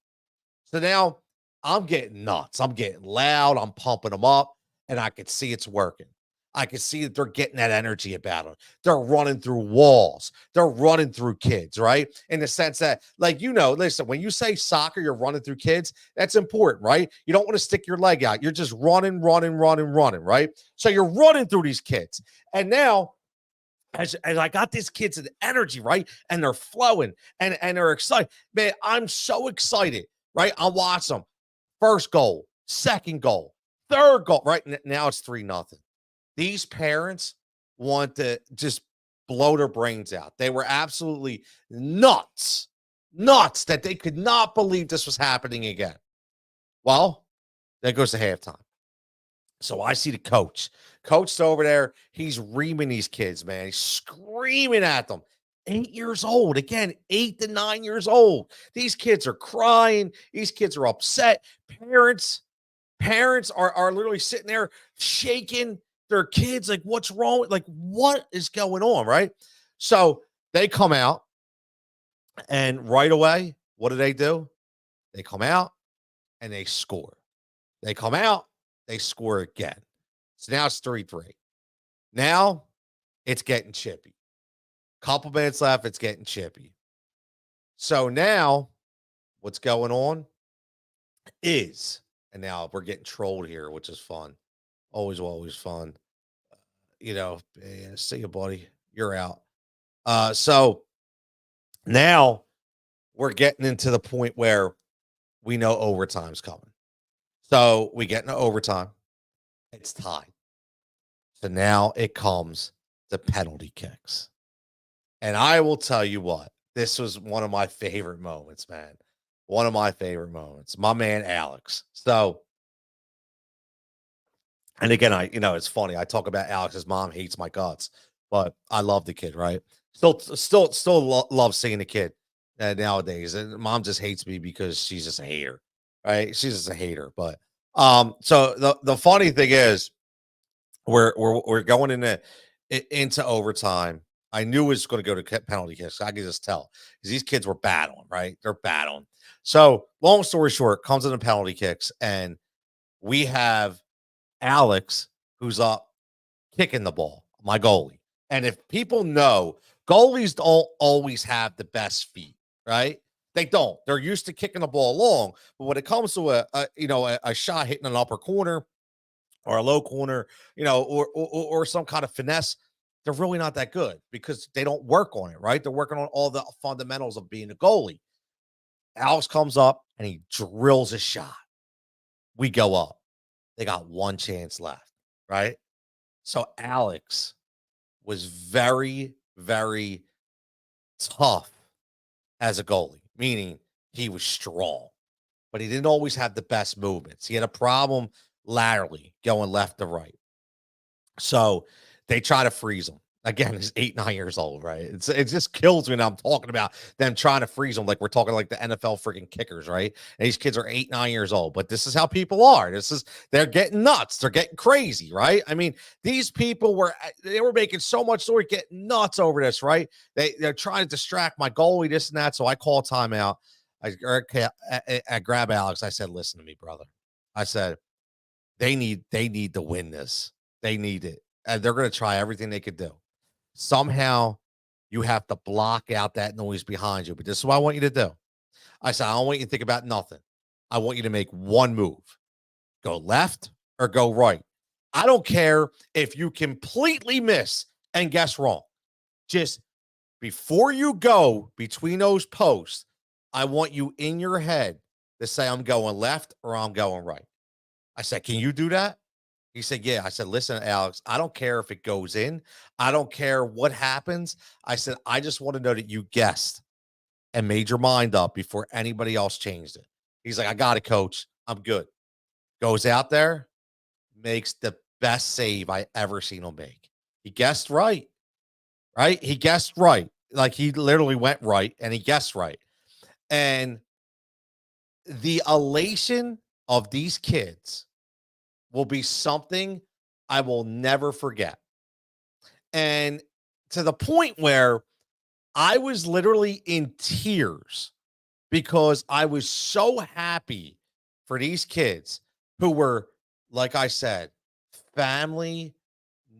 So now I'm getting nuts. I'm getting loud. I'm pumping them up, and I can see it's working. I can see that they're getting that energy about them. They're running through walls. They're running through kids, right? In the sense that, like, listen, when you say soccer, you're running through kids, that's important, right? You don't want to stick your leg out. You're just running, running, running, running, right? So you're running through these kids. And now, as I got these kids in energy, right? And they're flowing and they're excited. Man, I'm so excited, right? I watch them. First goal, second goal, third goal, right? Now it's 3-0. These parents want to just blow their brains out. They were absolutely nuts, nuts that they could not believe this was happening again. Well, there goes to halftime. So I see the coach. Coach's over there. He's reaming these kids, man. He's screaming at them. 8 years old. Again, 8 to 9 years old. These kids are crying. These kids are upset. Parents are literally sitting there shaking their kids. Like, what's wrong? Like, what is going on? Right. So they come out, and right away, what do? They come out and they score. They come out, they score again. So now it's 3-3. Now it's getting chippy. Couple minutes left, it's getting chippy. So now what's going on is, and now we're getting trolled here, which is fun. Always fun. See you, buddy. You're out. So now we're getting into the point where we know overtime's coming. So we get into overtime. It's tied. So now it comes to penalty kicks. And I will tell you what, this was one of my favorite moments, man. One of my favorite moments. My man Alex. So, and again, it's funny. I talk about Alex's mom hates my guts, but I love the kid, right? Still love seeing the kid nowadays. And mom just hates me because she's just a hater, right? She's just a hater. But so the funny thing is, we're going into overtime. I knew it was going to go to penalty kicks. I could just tell because these kids were battling, right? They're battling. So long story short, comes into penalty kicks, and we have Alex who's up kicking the ball, my goalie. And if people know, goalies don't always have the best feet, right? They don't. They're used to kicking the ball long, but when it comes to a shot hitting an upper corner or a low corner, or some kind of finesse, they're really not that good because they don't work on it, right? They're working on all the fundamentals of being a goalie. Alex comes up and he drills a shot. We go up. They got one chance left, right? So Alex was very, very tough as a goalie, meaning he was strong, but he didn't always have the best movements. He had a problem laterally going left to right. So they try to freeze him. Again, he's 8, 9 years old, right? It just kills me when I'm talking about them trying to freeze him like we're talking like the NFL freaking kickers, right? And these kids are 8, 9 years old, but this is how people are. They're getting nuts. They're getting crazy, right? I mean, these people were making so much story, getting nuts over this, right? They're trying to distract my goalie, this and that. So I call timeout. I grab Alex. I said, "Listen to me, brother." I said, They need to win this. They need it. And they're going to try everything they could do. Somehow you have to block out that noise behind you. But this is what I want you to do. I said, I don't want you to think about nothing. I want you to make one move. Go left or go right. I don't care if you completely miss and guess wrong. Just before you go between those posts, I want you in your head to say, I'm going left or I'm going right. I said, can you do that? He said, yeah. I said, listen, Alex, I don't care if it goes in. I don't care what happens. I said, I just want to know that you guessed and made your mind up before anybody else changed it. He's like, I got it, coach. I'm good. Goes out there, makes the best save I ever seen him make. He guessed right, right? He guessed right. Like he literally went right and he guessed right. And the elation of these kids will be something I will never forget. And to the point where I was literally in tears because I was so happy for these kids who were, like I said, family,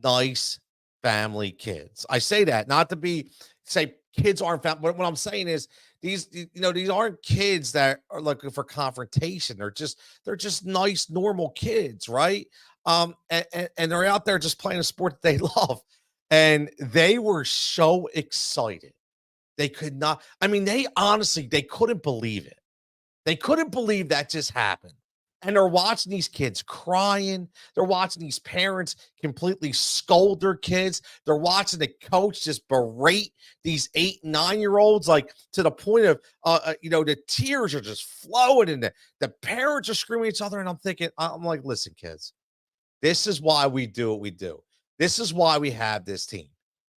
nice family kids. I say that not to be say kids aren't family. What I'm saying is these aren't kids that are looking for confrontation. They're just nice, normal kids, right? And they're out there just playing a sport that they love. And they were so excited. They could not, I mean, they honestly, they couldn't believe it. They couldn't believe that just happened. And they're watching these kids crying. They're watching these parents completely scold their kids. They're watching the coach just berate these 8, 9 year olds, like to the point of, the tears are just flowing and the parents are screaming at each other. And I'm thinking, I'm like, listen, kids, this is why we do what we do. This is why we have this team.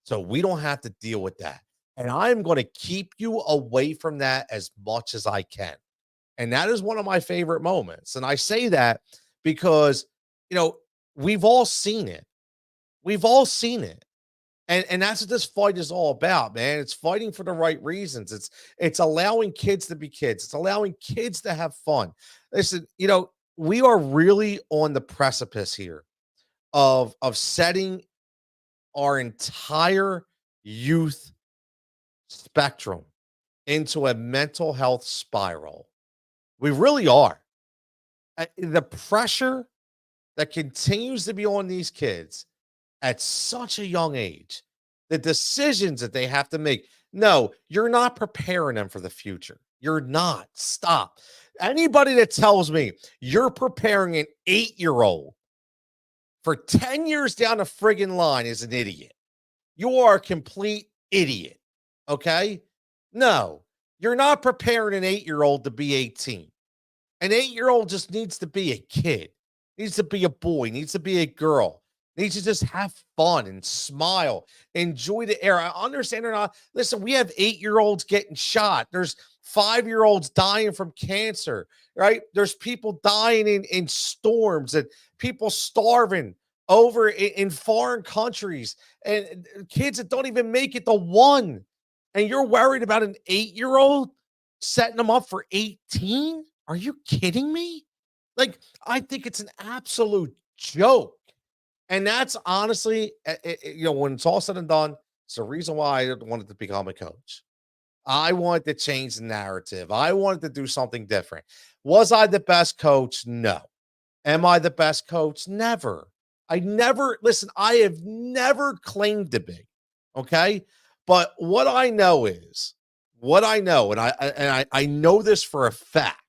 So we don't have to deal with that. And I'm going to keep you away from that as much as I can. And that is one of my favorite moments. And I say that because, you know, we've all seen it. We've all seen it. And that's what this fight is all about, man. It's fighting for the right reasons. It's allowing kids to be kids. It's allowing kids to have fun. Listen, we are really on the precipice here of setting our entire youth spectrum into a mental health spiral. We really are. The pressure that continues to be on these kids at such a young age, the decisions that they have to make. No, you're not preparing them for the future. You're not. Stop. Anybody that tells me you're preparing an 8-year-old for 10 years down the friggin' line is an idiot. You are a complete idiot. Okay? No, you're not preparing an 8-year-old to be 18. An 8-year-old just needs to be a kid, needs to be a boy, needs to be a girl, needs to just have fun and smile, enjoy the air. I understand or not. Listen, we have 8-year-olds getting shot. There's 5-year-olds dying from cancer, right? There's people dying in storms and people starving over in foreign countries and kids that don't even make it to one. And you're worried about an 8-year-old setting them up for 18? Are you kidding me? Like, I think it's an absolute joke. And that's honestly, when it's all said and done, it's the reason why I wanted to become a coach. I wanted to change the narrative. I wanted to do something different. Was I the best coach? No. Am I the best coach? Never. Listen, I have never claimed to be. Okay. But what I know, and I know this for a fact,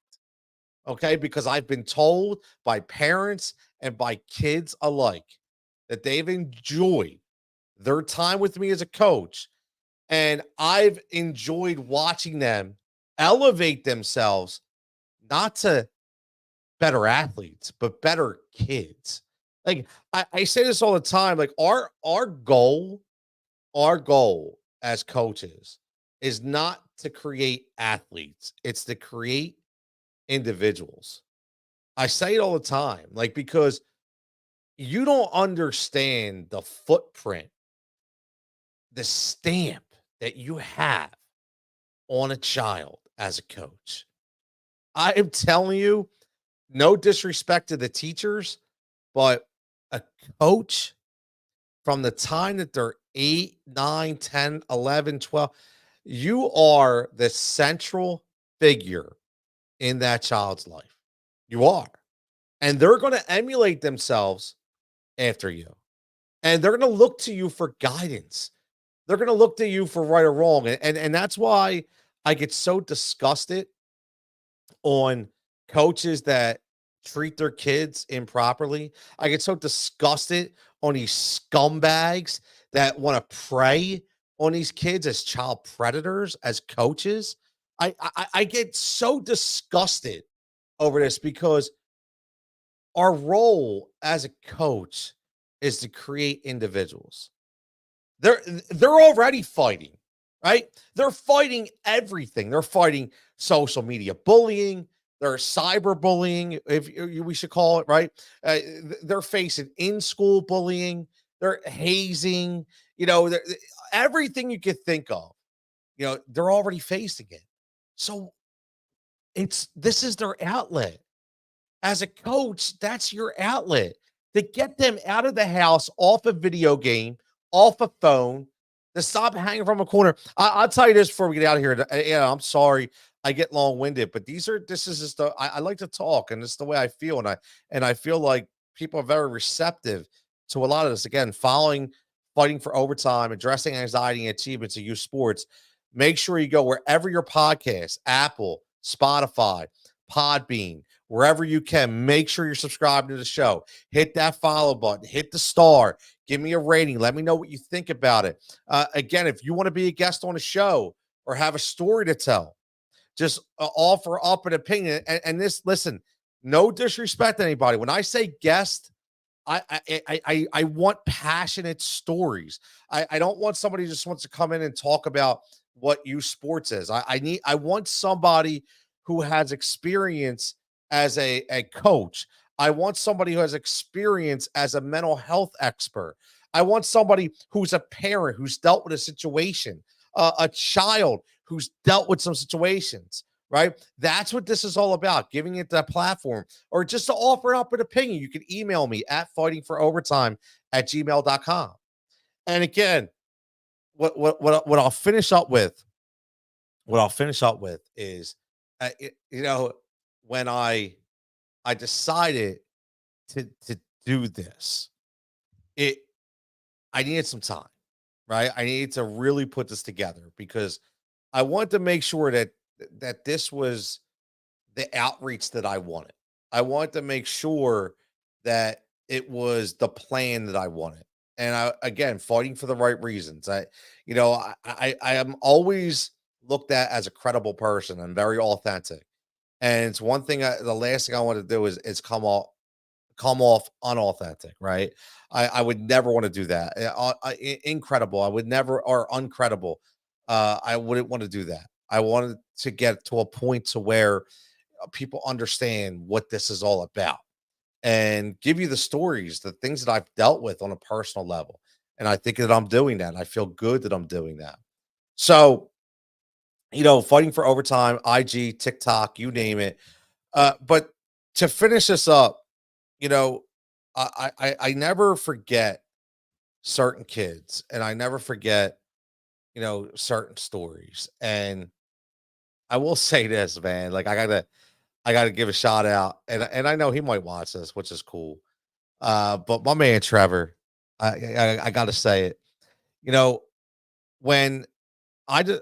okay, because I've been told by parents and by kids alike that they've enjoyed their time with me as a coach. And I've enjoyed watching them elevate themselves, not to better athletes, but better kids. Like I say this all the time. Like our goal as coaches is not to create athletes, it's to create individuals. I say it all the time, like, because you don't understand the footprint, the stamp that you have on a child as a coach. I am telling you, no disrespect to the teachers, but a coach from the time that they're 8, 9, 10, 11, 12, you are the central figure in that child's life. You are. And they're going to emulate themselves after you. And they're going to look to you for guidance. They're going to look to you for right or wrong. And that's why I get so disgusted on coaches that treat their kids improperly. I get so disgusted on these scumbags that want to prey on these kids as child predators, as coaches. I get so disgusted over this because our role as a coach is to create individuals. They're already fighting, right? They're fighting everything. They're fighting social media bullying. They're cyberbullying, if we should call it, right? They're facing in-school bullying. They're hazing. Everything you could think of. They're already facing it. So this is their outlet. As a coach, that's your outlet to get them out of the house, off a video game, off a phone, to stop hanging from a corner. I'll tell you this before we get out of here. I'm sorry I get long winded, but this is just I like to talk, and it's the way I feel, and I feel like people are very receptive to a lot of this. Again, fighting for overtime, addressing anxiety and achievements in youth sports. Make sure you go wherever your podcast, Apple, Spotify, Podbean, wherever you can. Make sure you're subscribed to the show. Hit that follow button, hit the star, give me a rating. Let me know what you think about it. Again, if you want to be a guest on a show or have a story to tell, just offer up an opinion. Listen, no disrespect to anybody. When I say guest, I want passionate stories. I don't want somebody who just wants to come in and talk about what youth sports is. I want somebody who has experience as a coach. I want somebody who has experience as a mental health expert. I want somebody who's a parent who's dealt with a situation, a child who's dealt with some situations, right? That's what this is all about, giving it that platform, or just to offer up an opinion. You can email me at fightingforovertime@gmail.com. And again, what I'll finish up with, is, when I decided to do this, it I needed some time, right? I needed to really put this together because I wanted to make sure that this was the outreach that I wanted. I wanted to make sure that it was the plan that I wanted. And again, fighting for the right reasons. I am always looked at as a credible person. I'm very authentic. And it's one thing the last thing I want to do is come off unauthentic, right? I would never want to do that. Incredible. I would never, or uncredible. I wouldn't want to do that. I wanted to get to a point to where people understand what this is all about and give you the stories, the things that I've dealt with on a personal level. And I think that I'm doing that. I feel good that I'm doing that. So, fighting for overtime, IG, TikTok, you name it. But to finish this up, you know, I never forget certain kids, and I never forget, certain stories. And I will say this, man, like I gotta give a shout out, and I know he might watch this, which is cool. But my man Trevor, I gotta say it. You know, when I did,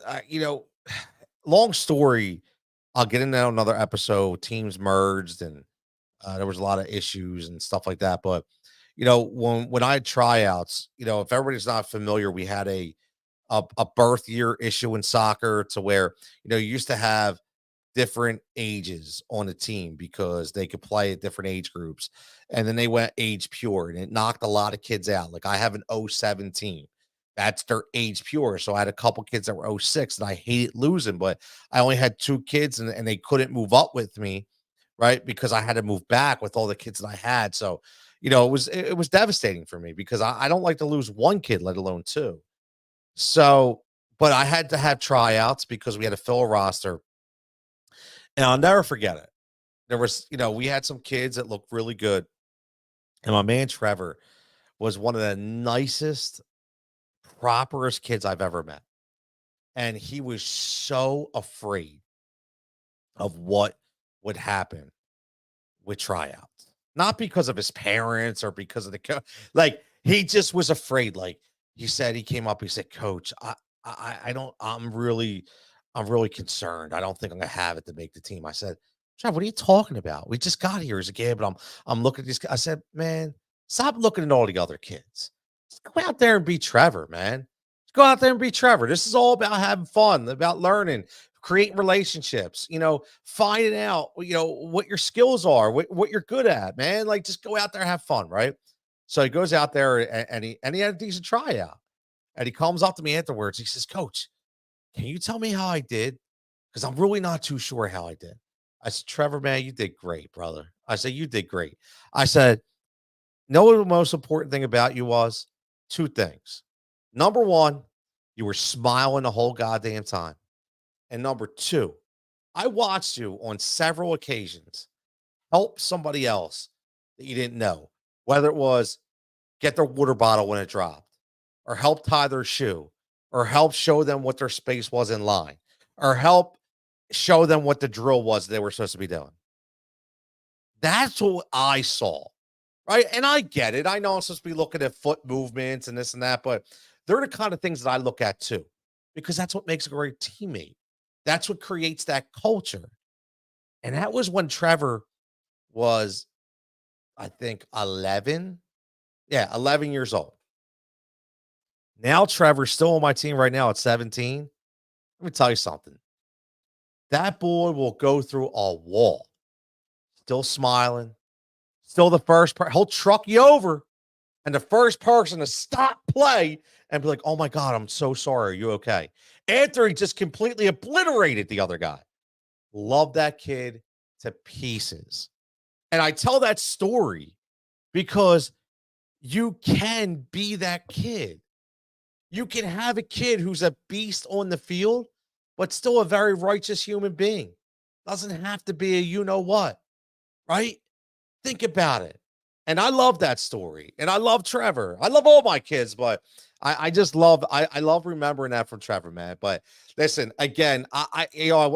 long story. I'll get into that another episode. Teams merged, and there was a lot of issues and stuff like that. But when I had tryouts, if everybody's not familiar, we had a birth year issue in soccer to where you used to have different ages on the team because they could play at different age groups. And then they went age pure, and it knocked a lot of kids out. Like I have an 07 team. That's their age pure. So I had a couple kids that were 06 and I hated losing, but I only had two kids, and they couldn't move up with me, right? Because I had to move back with all the kids that I had. So, it was devastating for me because I don't like to lose one kid, let alone two. So, but I had to have tryouts because we had to fill a roster, and I'll never forget it. There was, we had some kids that looked really good. And my man Trevor was one of the nicest, properest kids I've ever met. And he was so afraid of what would happen with tryouts. Not because of his parents or because of like he just was afraid. Like he said, he came up, he said, "Coach, I don't, I'm really concerned. I don't think I'm gonna have it to make the team. I said, Trev, what are you talking about? We just got here as a kid, but I'm looking at these. I said, man, stop looking at all the other kids. Just go out there and be Trevor, man. Just go out there and be Trevor. This is all about having fun, about learning, creating relationships, finding out, what your skills are, what you're good at, man. Like just go out there and have fun, right? So he goes out there and he had a decent tryout. And he comes up to me afterwards. He says, Coach, can you tell me how I did? Because I'm really not too sure how I did. I said, Trevor, man, you did great, brother. I said, you did great. I said, know what the most important thing about you was? Two things. Number one, you were smiling the whole goddamn time. And number two, I watched you on several occasions help somebody else that you didn't know, whether it was get their water bottle when it dropped, or help tie their shoe, or help show them what their space was in line, or help show them what the drill was they were supposed to be doing. That's what I saw, right? And I get it. I know I'm supposed to be looking at foot movements and this and that, but they're the kind of things that I look at too, because that's what makes a great teammate. That's what creates that culture. And that was when Trevor was, I think, 11. Yeah, 11 years old. Now Trevor's still on my team right now at 17. Let me tell you something. That boy will go through a wall, still smiling, still the first part. He'll truck you over, and the first person to stop play and be like, oh my God, I'm so sorry. Are you okay? After he just completely obliterated the other guy. Love that kid to pieces. And I tell that story because you can be that kid. You can have a kid who's a beast on the field, but still a very righteous human being. Doesn't have to be a you know what, right? Think about it. And I love that story. And I love Trevor. I love all my kids, but I just love I love remembering that from Trevor, man. But listen, again, I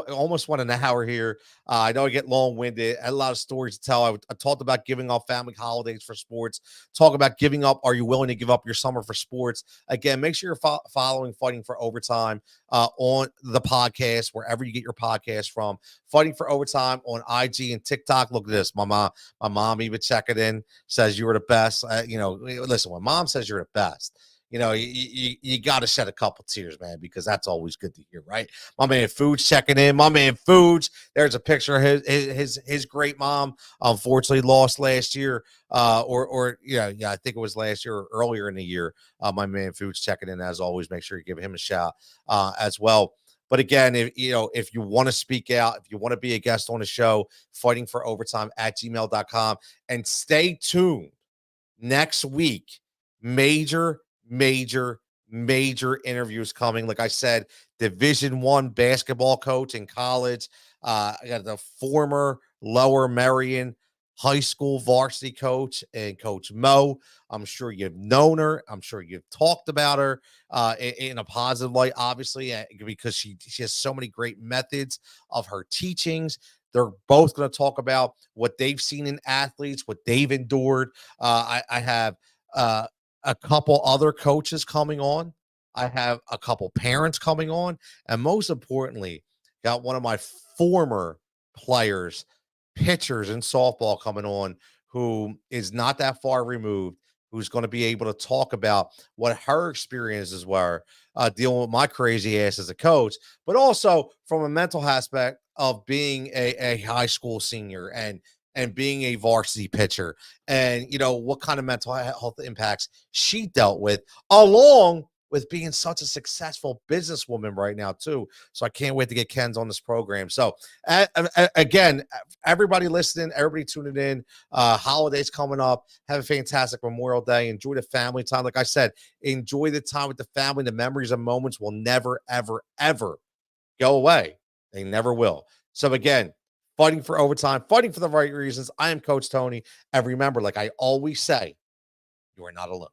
almost went an hour here. I know I get long-winded. I had a lot of stories to tell. I talked about giving up family holidays for sports. Talk about giving up. Are you willing to give up your summer for sports? Again, make sure you're following Fighting for Overtime on the podcast, wherever you get your podcast from. Fighting for Overtime on IG and TikTok. Look at this, my mom even checking in, says you were the best. Listen, when mom says you're the best, you got to shed a couple tears, man, because that's always good to hear, right? My man Foods checking in. My man Foods. There's a picture of his great mom. Unfortunately, lost last year. I think it was last year or earlier in the year. My man Foods checking in as always. Make sure you give him a shout as well. But again, if you want to speak out, if you want to be a guest on the show, fighting for overtime at gmail.com. And stay tuned next week. Major interviews coming. Like I said, Division I basketball coach in college. I got the former Lower Merion high school varsity coach and Coach Mo. I'm sure you've known her. I'm sure you've talked about her in a positive light, obviously, because she has so many great methods of her teachings. They're both going to talk about what they've seen in athletes, what they've endured. I have a couple other coaches coming on. I have a couple parents coming on. And most importantly, got one of my former players, pitchers in softball coming on, who is not that far removed, who's going to be able to talk about what her experiences were dealing with my crazy ass as a coach, but also from a mental aspect of being a high school senior and being a varsity pitcher, and what kind of mental health impacts she dealt with, along with being such a successful businesswoman right now too. So I can't wait to get Ken's on this program. So again, everybody listening, everybody tuning in, holidays coming up, have a fantastic Memorial Day. Enjoy the family time. Like I said, enjoy the time with the family. The memories and moments will never, ever, ever go away. They never will. So again, fighting for overtime, fighting for the right reasons. I am Coach Tony. And remember, like I always say, you are not alone.